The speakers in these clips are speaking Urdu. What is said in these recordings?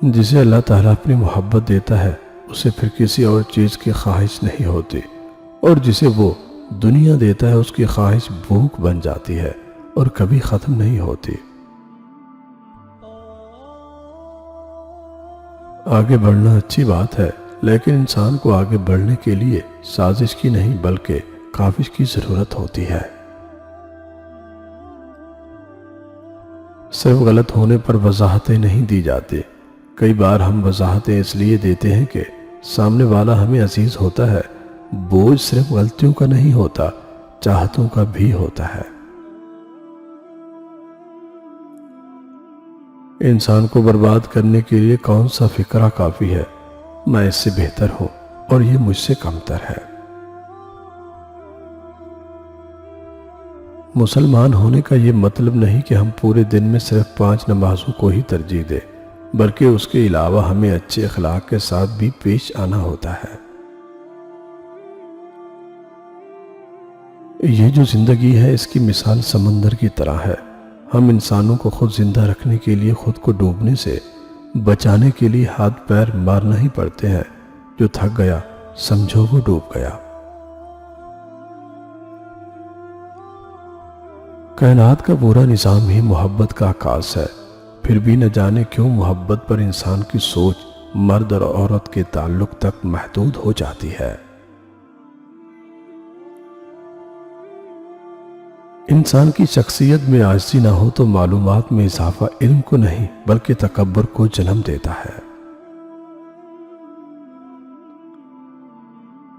جسے اللہ تعالیٰ اپنی محبت دیتا ہے اسے پھر کسی اور چیز کی خواہش نہیں ہوتی، اور جسے وہ دنیا دیتا ہے اس کی خواہش بھوک بن جاتی ہے اور کبھی ختم نہیں ہوتی۔ آگے بڑھنا اچھی بات ہے، لیکن انسان کو آگے بڑھنے کے لیے سازش کی نہیں بلکہ کاوش کی ضرورت ہوتی ہے۔ صرف غلط ہونے پر وضاحتیں نہیں دی جاتی، کئی بار ہم وضاحتیں اس لیے دیتے ہیں کہ سامنے والا ہمیں عزیز ہوتا ہے۔ بوجھ صرف غلطیوں کا نہیں ہوتا، چاہتوں کا بھی ہوتا ہے۔ انسان کو برباد کرنے کے لیے کون سا فکرہ کافی ہے؟ میں اس سے بہتر ہوں اور یہ مجھ سے کمتر ہے۔ مسلمان ہونے کا یہ مطلب نہیں کہ ہم پورے دن میں صرف 5 نمازوں کو ہی ترجیح دیں، بلکہ اس کے علاوہ ہمیں اچھے اخلاق کے ساتھ بھی پیش آنا ہوتا ہے۔ یہ جو زندگی ہے اس کی مثال سمندر کی طرح ہے۔ ہم انسانوں کو خود زندہ رکھنے کے لیے خود کو ڈوبنے سے بچانے کے لیے ہاتھ پیر مارنا ہی پڑتے ہیں۔ جو تھک گیا سمجھو وہ ڈوب گیا۔ کائنات کا پورا نظام ہی محبت کا عکاس ہے، پھر بھی نہ جانے کیوں محبت پر انسان کی سوچ مرد اور عورت کے تعلق تک محدود ہو جاتی ہے۔ انسان کی شخصیت میں عاجزی نہ ہو تو معلومات میں اضافہ علم کو نہیں بلکہ تکبر کو جنم دیتا ہے۔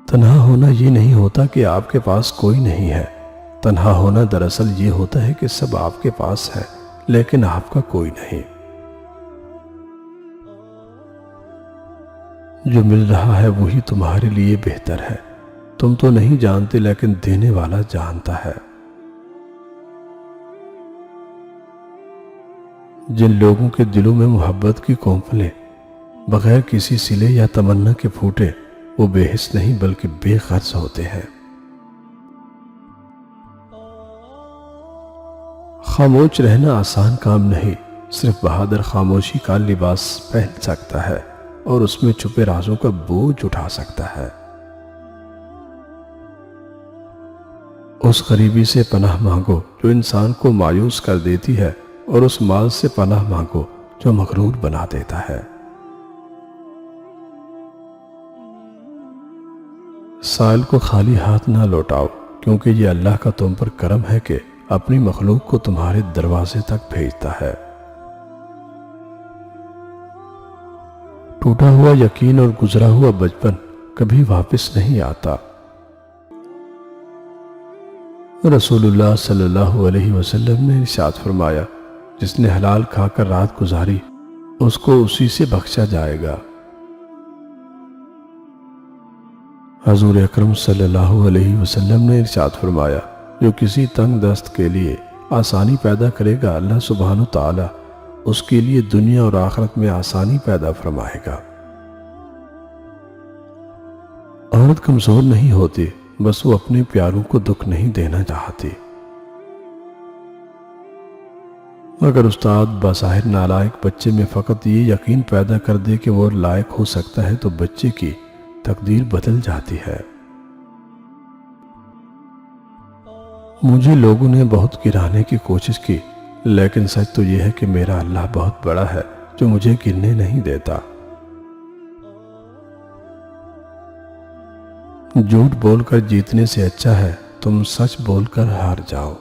تنہا ہونا یہ نہیں ہوتا کہ آپ کے پاس کوئی نہیں ہے، تنہا ہونا دراصل یہ ہوتا ہے کہ سب آپ کے پاس ہے لیکن آپ کا کوئی نہیں۔ جو مل رہا ہے وہی تمہارے لیے بہتر ہے، تم تو نہیں جانتے لیکن دینے والا جانتا ہے۔ جن لوگوں کے دلوں میں محبت کی قنفلیں بغیر کسی صلے یا تمنا کے پھوٹے وہ بے حس نہیں بلکہ بے غرض ہوتے ہیں۔ خاموش رہنا آسان کام نہیں، صرف بہادر خاموشی کا لباس پہن سکتا ہے اور اس میں چھپے رازوں کا بوجھ اٹھا سکتا ہے۔ اس غریبی سے پناہ مانگو جو انسان کو مایوس کر دیتی ہے، اور اس مال سے پناہ مانگو جو مغرور بنا دیتا ہے۔ سائل کو خالی ہاتھ نہ لوٹاؤ، کیونکہ یہ اللہ کا تم پر کرم ہے کہ اپنی مخلوق کو تمہارے دروازے تک بھیجتا ہے۔ ٹوٹا ہوا یقین اور گزرا ہوا بچپن کبھی واپس نہیں آتا۔ رسول اللہ صلی اللہ علیہ وسلم نے ارشاد فرمایا، جس نے حلال کھا کر رات گزاری اس کو اسی سے بخشا جائے گا۔ حضور اکرم صلی اللہ علیہ وسلم نے ارشاد فرمایا، جو کسی تنگ دست کے لیے آسانی پیدا کرے گا اللہ سبحانہ تعالی اس کے لیے دنیا اور آخرت میں آسانی پیدا فرمائے گا۔ عورت کمزور نہیں ہوتی، بس وہ اپنے پیاروں کو دکھ نہیں دینا چاہتی۔ اگر استاد بظاہر نالائق بچے میں فقط یہ یقین پیدا کر دے کہ وہ لائق ہو سکتا ہے تو بچے کی تقدیر بدل جاتی ہے۔ مجھے لوگوں نے بہت گرانے کی کوشش کی، لیکن سچ تو یہ ہے کہ میرا اللہ بہت بڑا ہے جو مجھے گرنے نہیں دیتا۔ جھوٹ بول کر جیتنے سے اچھا ہے تم سچ بول کر ہار جاؤ۔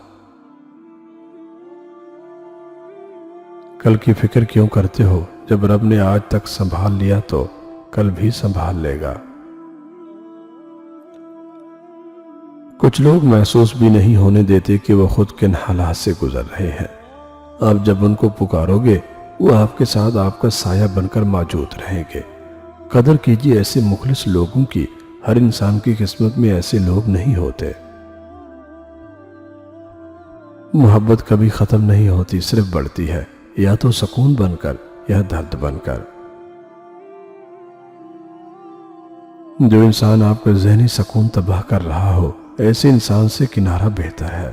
کل کی فکر کیوں کرتے ہو؟ جب رب نے آج تک سنبھال لیا تو کل بھی سنبھال لے گا۔ کچھ لوگ محسوس بھی نہیں ہونے دیتے کہ وہ خود کن حالات سے گزر رہے ہیں۔ آپ جب ان کو پکارو گے وہ آپ کے ساتھ آپ کا سایہ بن کر موجود رہیں گے۔ قدر کیجیے ایسے مخلص لوگوں کی، ہر انسان کی قسمت میں ایسے لوگ نہیں ہوتے۔ محبت کبھی ختم نہیں ہوتی، صرف بڑھتی ہے، یا تو سکون بن کر یا درد بن کر۔ جو انسان آپ کا ذہنی سکون تباہ کر رہا ہو ایسے انسان سے کنارہ بہتر ہے۔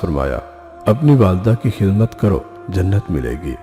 فرمایا، اپنی والدہ کی خدمت کرو، جنت ملے گی۔